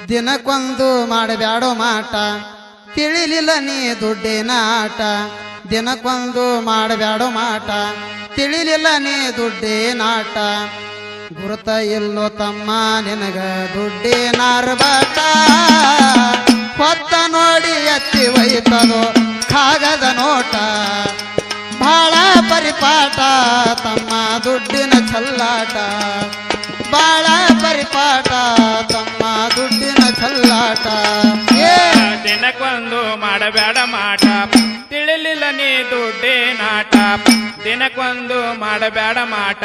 ದಿನಕ್ಕೊಂದು ಮಾಡಬ್ಯಾಡೋ ಮಾಟ ತಿಳಿಲಿಲ್ಲ ನೀ ದುಡ್ಡಿನ ಆಟ ದಿನಕ್ಕೊಂದು ಮಾಡಬ್ಯಾಡೋ ಮಾಟ ತಿಳಿಲಿಲ್ಲ ನೀ ದುಡ್ಡಿನ ಆಟ ಗುರುತ ಇಲ್ಲೋ ತಮ್ಮ ನಿನಗ ದುಡ್ಡಿನ ಆರ್ಭಟ ಹೊತ್ತ ನೋಡಿ ಎತ್ತಿ ಒಯ್ತದೋ ಕಾಗದ ನೋಟ ಬಹಳ ಪರಿಪಾಠ ತಮ್ಮ ದುಡ್ಡಿನ ಚಲ್ಲಾಟ ಬಾಳ ಪರಿಪಾಠ ತಮ್ಮ ದುಡ್ಡಿನ ಚಲ್ಲಾಟ ದಿನಕ್ಕೊಂದು ಮಾಡಬೇಡ ಮಾಟ ತಿಳಿಲಿಲ್ಲ ನೀ ದುಡ್ಡಿನಾಟ ದಿನಕ್ಕೊಂದು ಮಾಡಬೇಡ ಮಾಟ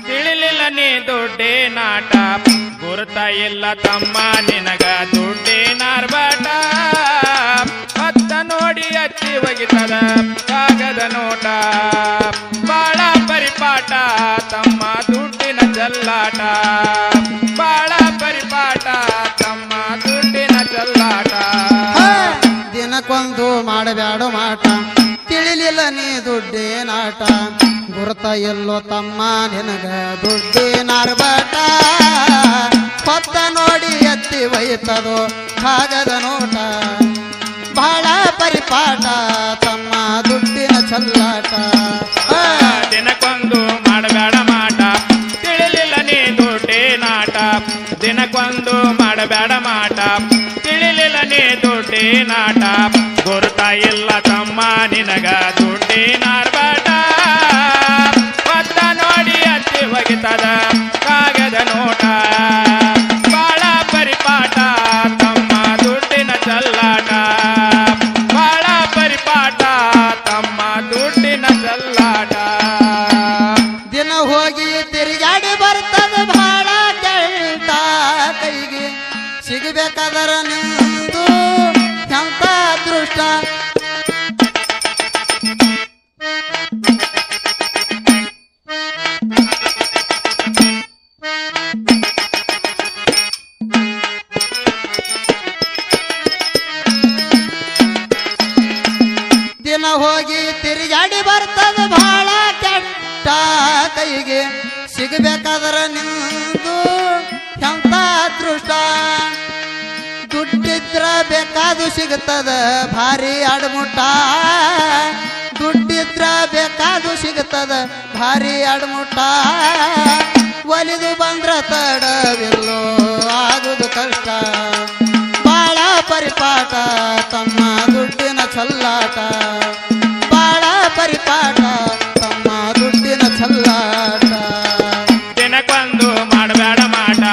ತಿಳಿಲಿಲ್ಲ ನೀ ದುಡ್ಡಿನಾಟ ಗುರುತ ಇಲ್ಲ ತಮ್ಮ ನಿನಗ ದುಡ್ಡಿನಾರ್ಭಟ ಹೊತ್ತ ನೋಡಿ ಹಚ್ಚಿ ಒಗಿತದ ಕಾಗದ ನೋಟ ಬಾಳ ಪರಿಪಾಠ ತಮ್ಮ ದುಡ್ಡಿನ ಜಲ್ಲಾಟ ಬಾಳ ಪರಿಪಾಠ ತಮ್ಮ ದುಡ್ಡಿನ ಜಲ್ಲಾಟ ದಿನಕ್ಕೊಂದು ಮಾಡಬ್ಯಾಡೋ ಮಾಟ ತಿಳಿಲಿಲ್ಲ ನೀ ದುಡ್ಡಿನಾಟ ಗುರುತ ಎಲ್ಲೋ ತಮ್ಮ ನಿನಗ ದುಡ್ಡಿನಾರ್ಭಟ ಹೊತ್ತ ನೋಡಿ ಎತ್ತಿ ಒಯ್ತದೋ ಕಾಗದ ನೋಟ ಬಹಳ ಪರಿಪಾಠ ತಮ್ಮ ದುಡ್ಡಿನ ಚಲ್ಲಾಟ ದಿನಕ್ಕೊಂದು ಮಾಡಬೇಡ ಮಾಟ ತಿಳಿಲಿಲ್ಲ ನೀ ದುಡ್ಡಿನಾಟ ದಿನಕ್ಕೊಂದು ಮಾಡಬೇಡ ಮಾಟ ತಿಳಿಲಿಲ್ಲ ನೀ ದುಡ್ಡಿನಾಟ ಗುರುತ ಇಲ್ಲ ತಮ್ಮ ನಿನಗ ದುಡ್ಡಿನಾರ್ಭಟ ಹೊತ್ತ ನೋಡಿ ಹತ್ತಿ ಒಗಿತದ ಕಾಗದ ನೋಟ ಬಾಳ ಪರಿಪಾಠ ತಮ್ಮ ದುಡ್ಡಿನ ಚಲ್ಲಾಟ ಬಾಳ ಪರಿಪಾಠ ತಮ್ಮ ದುಡ್ಡಿನ ಚಲ್ಲಾಟ ದಿನ ಹೋಗಿ ತಿರುಗಾಡಿ ಬರ್ತದ ಬಹಳ ಕೆಟ್ಟ ಕೈಗೆ ಸಿಗಬೇಕಾದರ ನಿಂದು ಎಂತ ಅದೃಷ್ಟ ದಿನ ಹೋಗಿ ತಿರುಗಾಡಿ ಬರ್ತದ ಬಹಳ ಕೆಟ್ಟ ಕೈಗೆ ಸಿಗಬೇಕಾದರ ನಿಂದು ಎಂತ ಅದೃಷ್ಟ ದುಡ್ಡಿದ್ರ ಬೇಕಾದು ಸಿಗುತ್ತದ ಭಾರಿ ಅಡಮುಟ್ಟ ದುಡ್ಡಿದ್ರ ಬೇಕಾದು ಸಿಗುತ್ತದ ಭಾರಿ ಅಡಮುಟ್ಟ ಒಲಿದು ಬಂದ್ರ ತಡವಿಲ್ಲೋ ಆಗುದು ಕಷ್ಟ ಬಾಳ ಪರಿಪಾಠ ತಮ್ಮ ದುಡ್ಡಿನ ಚಲ್ಲಾಟ ಬಾಳ ಪರಿಪಾಠ ತಮ್ಮ ದುಡ್ಡಿನ ಚಲ್ಲಾಟ ದಿನಕ್ಕೊಂದು ಮಾಡಬೇಡ ಮಾಟ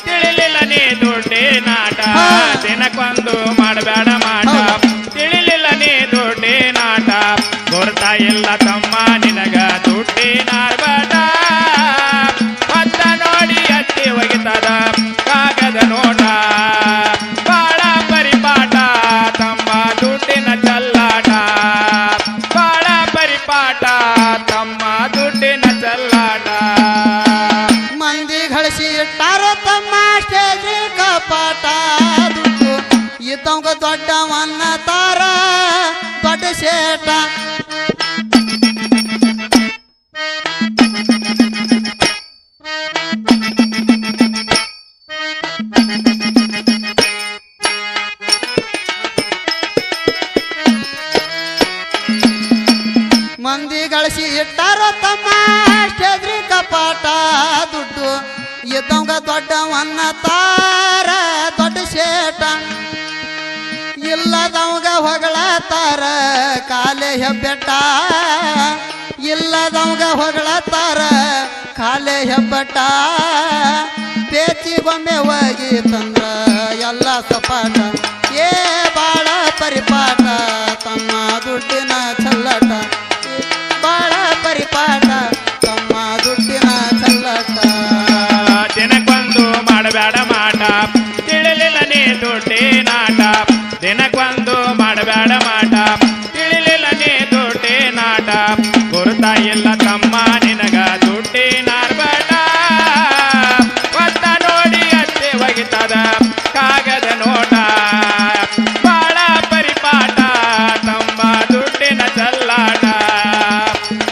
ತಿಳಿಲಿಲ್ಲ ನೀ ದುಡ್ಡಿನಾಟ ದಿನಕ್ಕೊಂದು ಮಾಡಬೇಡ ಮಾಟ ತಿಳಿಲಿಲ್ಲ ನೀ ದುಡ್ಡಿನಾಟ ಗುರುತ ಇಲ್ಲ ತಮ್ಮ ನಿನಗ ದುಡ್ಡಿನಾರ್ಭಟ ಹೊತ್ತ ನೋಡಿ ಹತ್ತಿ ಒಗಿತದ ಕಾಗದ ನೋಟ ಬಾಳ ಪರಿಪಾಠ ತಮ್ಮ ದುಡ್ಡಿನ ಚಲ್ಲಾಟ ಬಾಳ ಪರಿಪಾಠ ತಮ್ಮ ದುಡ್ಡಿನ ಚಲ್ಲಾಟ ಮಂದಿ ಗಳಿಸಿ ಇಟ್ಟಾರ ತಮ್ಮ ಸ್ಟೇಜ್ ಕಪಾಟ ದುಡ್ಡು ಇದ್ದವಂಗ ದೊಡ್ಡವನ್ನ ತಾರ ದೊಡ್ಡ ಶೇಟ ಮಂದಿ ಗಳಿಸಿ ಇಟ್ಟಾರ ತಮ್ಮ ಸ್ಟೇಜ್ ಕಪಾಟ ದುಡ್ಡು ಇದ್ದವಂಗ ದೊಡ್ಡವನ್ನ ತಾರ ದೊಡ್ಡ ಶೇಟ ಇಲ್ಲದವಂಗ ಹೊಗಳತಾರ ಕಾಲೆ ಹೆಬ್ಬೆಟ್ಟ ಇಲ್ಲದವಂಗ ಹೊಗಳತಾರ ಕಾಲೆ ಹೆಬ್ಬೆಟ್ಟ ಬೇಚಿ ಬೊಮ್ಮೆ ಹೋಗಿ ತಂದ್ರ ಎಲ್ಲ ಸಪಾಟ ಏ ಬಾಳ ದಿನಕ್ಕೊಂದು ಮಾಡಬೇಡ ಮಾಟ ತಿಳಿಲಿಲ್ಲ ನೀ ದುಡ್ಡಿನಾಟ ಗುರುತ ಇಲ್ಲ ತಮ್ಮ ನಿನಗ ದುಡ್ಡಿನಾರ್ಬಾಟ ಒತ್ತ ನೋಡಿ ಅತ್ತೆ ಒಗಿತದ ಕಾಗದ ನೋಟ ಬಾಳ ಪರಿಪಾಠ ತಮ್ಮ ದುಡ್ಡಿನ ಚಲ್ಲಾಟ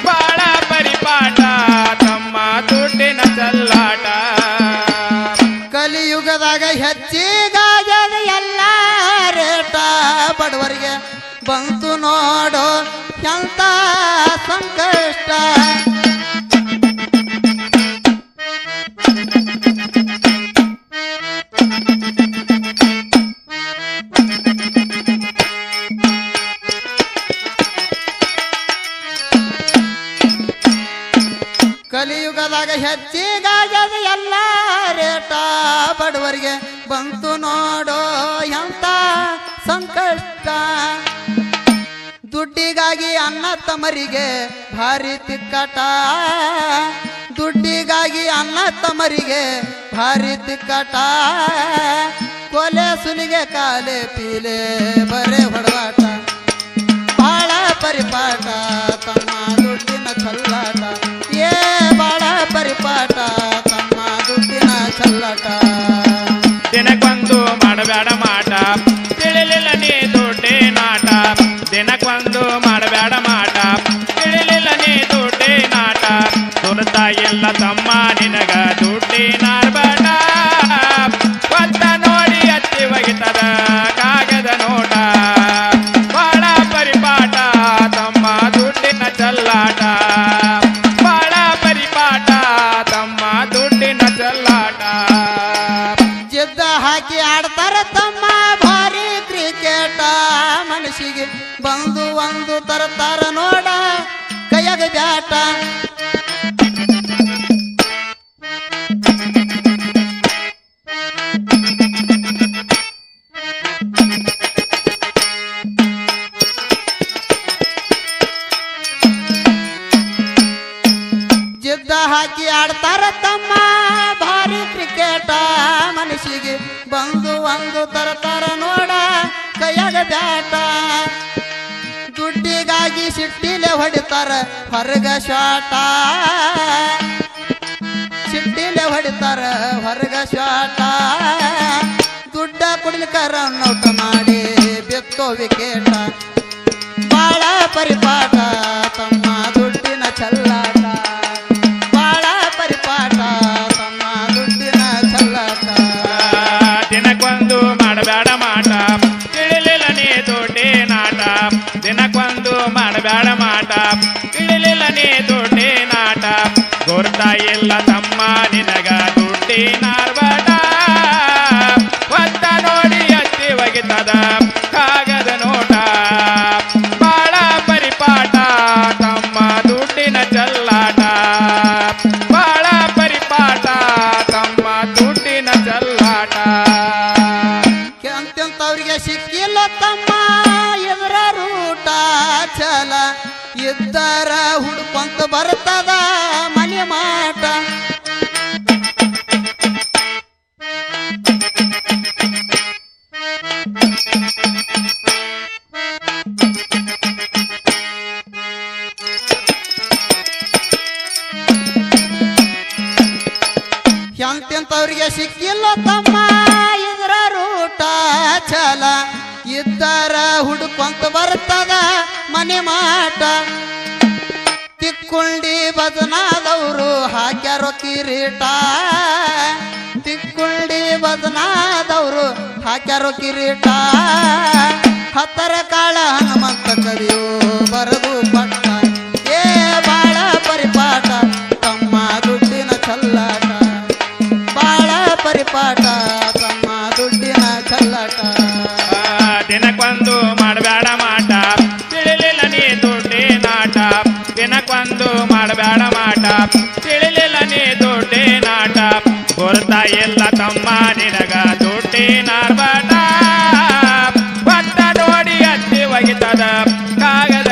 ಬಾಳ ಪರಿಪಾಠ ತಮ್ಮ ದುಡ್ಡಿನ ಚಲ್ಲಾಟ ಕಲಿಯುಗದಾಗ ಹೆಚ್ಚಿಗಾಗ್ಯದ ಎಲ್ಲ ರೇಟ ಬಡವರಿಗೆ ಬಂತು ನೋಡೋ ಎಂತ ಸಂಕಷ್ಟ ಕಲಿಯುಗದಾಗ ಹೆಚ್ಚಿಗಾಗ್ಯದ ಎಲ್ಲ ರೇಟ ಬಡವರಿಗೆ ಬಂತು ನೋಡೋ ಎಂತ ಸಂಕಷ್ಟ ದುಡ್ಡಿಗಾಗಿ ಅನ್ನ ತಮ್ಮರಿಗೆ ಭಾರಿ ತಿಕ್ಕಟ ದುಡ್ಡಿಗಾಗಿ ಅನ್ನ ತಮ್ಮರಿಗೆ ಭಾರಿ ತಿಕ್ಕಟ ಕೊಲೆ ಸುಲಿಗೆ ಕಾಲೆ ಪೀಲೆ ಬರೇ ಹೊಡವಾಟ ಬಾಳ ಪರಿಪಾಠ ತಮ್ಮ ದುಡ್ಡಿನ ಚಲ್ಲಾಟ ಏ ಬಾಳ ಪರಿಪಾಠ ತಮ್ಮ ದುಡ್ಡಿನ ಚಲ್ಲಾಟ ದಿನಕ್ಕೊಂದು ಮಾಡಬೇಡ ಮಾಟ ತಿಳಿಲಿಲ್ಲ ನೀ ದುಡ್ಡಿನಾಟ ದಿನಕ್ಕೊಂದು ಮಾಡಬೇಡ ಮಾಟ ತಿಳಿಲಿಲ್ಲ ನೀ ದುಡ್ಡಿನಾಟ ಗುರುತ ಇಲ್ಲ ತಮ್ಮ ನಿನಗ ದುಡ್ಡಿನಾರ್ಬಾಟ ಒತ್ತ ನೋಡಿ ಅತ್ತಿ ಒಗಿತದ ಕಾಗದ ನೋಟ ಬಾಳ ಪರಿಪಾಠ ತಮ್ಮ ದುಡ್ಡಿನ ಚಲ್ಲಾಟ ಬಾಳ ಪರಿಪಾಠ ತಮ್ಮ ದುಡ್ಡಿನ ಚಲ್ಲಾಟ ಜಿದ್ದ ಹಾಕಿ ಆಡ್ತಾರ ತಮ್ಮ ಭಾರಿ ಕ್ರಿಕೆಟ ಮನಸ್ಸಿಗೆ ಬಂದು ಒಂದು ತರ್ತಾರ ನೋಡ ಕೈಯಾಗ ಬ್ಯಾಟ ಜಿದ್ದ ಹಾಕಿ ಆಡ್ತಾರ ತಮ್ಮ ಭಾರಿ ಕ್ರಿಕೆಟ ಮನಸ್ಸಿಗೆ ಬಂದು ಒಂದು ತರ್ತಾರ ನೋಡ ಕೈಯಾಗ ಬ್ಯಾಟ ದುಡ್ಡಿಗಾಗಿ ಸಿಟ್ಟಿಲೆ ಹೊಡಿತಾರ ಹೊರಗ ಶಾಟ ಸಿಟ್ಟಿಲೆ ಹೊಡಿತಾರ ಹೊರಗ ಶಾಟ ದುಡ್ಡ ಕುಡಿಲಿಕ್ಕ ರನ್ನೌಟ ಮಾಡಿ ಬೆತ್ತೋ ವಿಕೆಟ ಬಾಳ ಪರಿಪಾಠ ತಮ್ಮ ದುಡ್ಡಿನ ಚಲ್ಲಾಟ ಬಾಳ ಪರಿಪಾಠ ತಮ್ಮ ದುಡ್ಡಿನ ಚಲ್ಲಾಟ ದಿನಕ್ಕೊಂದು ಮಾಡಬೇಡ ಮಾಟ ತಿಳಿಲಿಲ್ಲ ನೀ ದುಡ್ಡಿನಾಟ ದಿನಕ್ಕೊಂದು ಮಾಡಬೇಡ ಮಾಟ ತಿಳಿಲಿಲ್ಲ ನೀ ದುಡ್ಡಿನಾಟ ಗುರುತ ಇಲ್ಲ ತಮ್ಮ ನಿನಗ ದುಡ್ಡಿನಾರ್ಬಾಟ ಒತ್ತ ನೋಡಿ ಅತ್ತಿ ಒಗಿತದ ಕಾಗದ ನೋಟ ಬಾಳ ಪರಿಪಾಠ ತಮ್ಮ ದುಡ್ಡಿನ ಚಲ್ಲಾಟ ಬಾಳ ಪರಿಪಾಠ ತಮ್ಮ ದುಡ್ಡಿನ ಚಲ್ಲಾಟ ಅಂತ್ಯಂತವ್ರಿಗೆ ಸಿಕ್ಕಿಲ್ಲ ತಮ್ಮ ಎದುರ ರೂಟ ಚಲ ಇದ್ದರ ಹುಡ್ಕೊಂತ ಬರ್ತದ ಮನೆ ಮಾಟ ಎಂತೆಂತವ್ರಿಗೆ ಸಿಕ್ಕಿಲ್ಲ ತಮ್ಮ ಇದ್ರ ರೂಟ ಚಲ ಇದ್ದರ ಹುಡ್ಕೊಂತ ಬರ್ತದ ಮನೆ ಮಾಟ ತಿಕ್ಕೊಂಡಿ ಬದನಾದವರು ಹಾಕ್ಯಾರೋ ಕಿರೀಟ ತಿಕ್ಕೊಂಡಿ ಬದನಾದವರು ಹಾಕ್ಯಾರೋ ಕಿರೀಟ ಹತ್ತರ ಕಾಳ ಹನುಮಂತ ಕವಿಯು ಬರದು ಪಟ್ಟ ಏ ಬಾಳ ಪರಿಪಾಠ ತಮ್ಮ ದುಡ್ಡಿನ ಚಲ್ಲಾಟ ಬಾಳ ಪರಿಪಾಠ ತಮ್ಮ ದುಡ್ಡಿನ ಚಲ್ಲಾಟ ದಿನಕ್ಕೊಂದು ಮಾಡಬೇಡ ಮಾಟ ತಿಳಿಲಿಲ್ಲ ನೀ ದುಡ್ಡಿನಾಟ ದಿನಕ್ಕೊಂದು ಮಾಡಬೇಡ ಮಾಟ ತಿಳಿಲಿಲ್ಲ ನೀ ದುಡ್ಡಿನಾಟ ಗುರುತ ಇಲ್ಲ ತಮ್ಮ ನಿನಗ ದುಡ್ಡಿನಾರ್ಬಾಟ ಒತ್ತ ನೋಡಿ ಅತ್ತಿ ಒಗಿತದ ಕಾಗದ